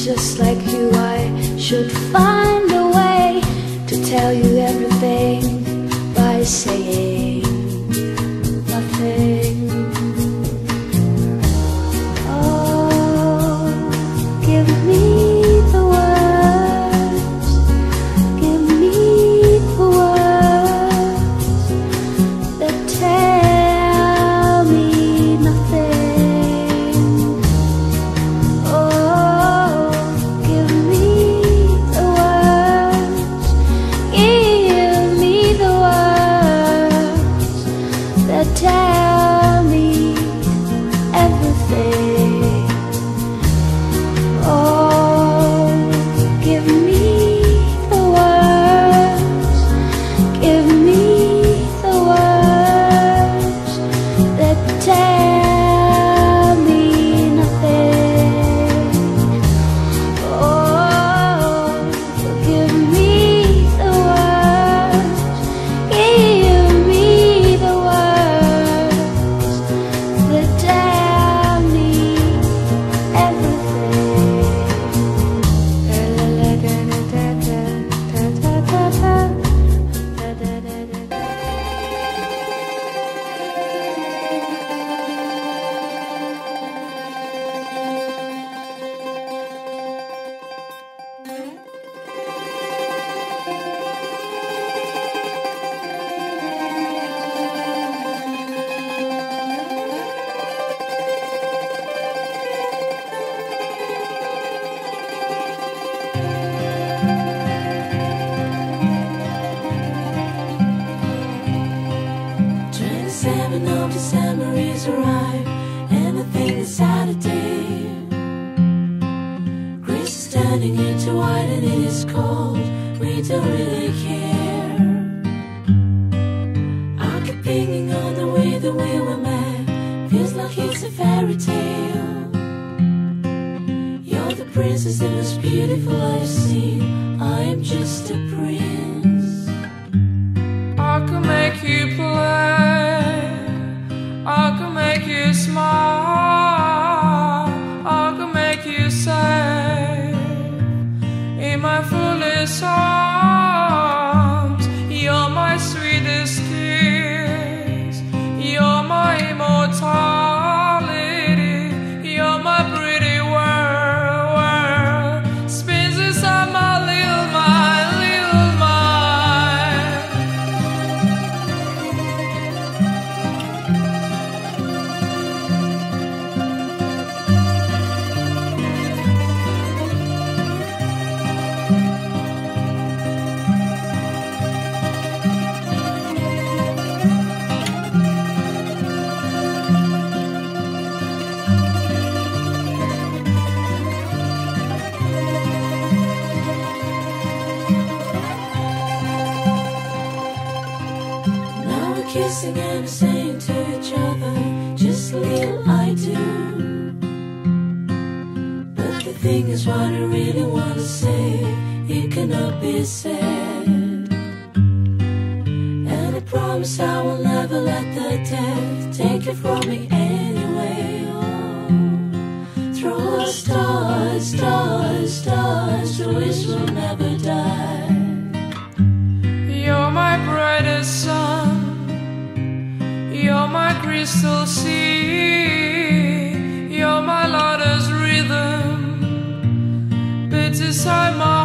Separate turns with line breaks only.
just like you, I should find a way to tell you everything by saying nothing. Oh, give me the words, give me the words that tell me nothing. Oh, give me the words, give me the words that tell me everything. Oh, give me the words, give me the words that tell me nothing. Oh, give me the words, give me the words that tell me everything.
Seven of December is arrived, and I think it's Saturday. Grace is turning into white and it is cold. We don't really care. I keep thinking on the way that we were met. Feels like it's a fairy tale. You're the princess, the most beautiful I've seen. I am just a prince.
I can make you play, I can make you smile, I can make you safe in my fullest arms. You're my sweetest kiss, you're my immortality, you're my pretty world, spins inside my little mind, little mind.
Now we're kissing and saying to each other just a little I do. But the thing is, what I really want to say, it cannot be said. And I promise I will never let the death take it from me anyway. Oh, throw us stars, stars, stars, the wish will never die.
You're my brightest sun, you're my crystal sea, you're my lotus rhythm, beats inside my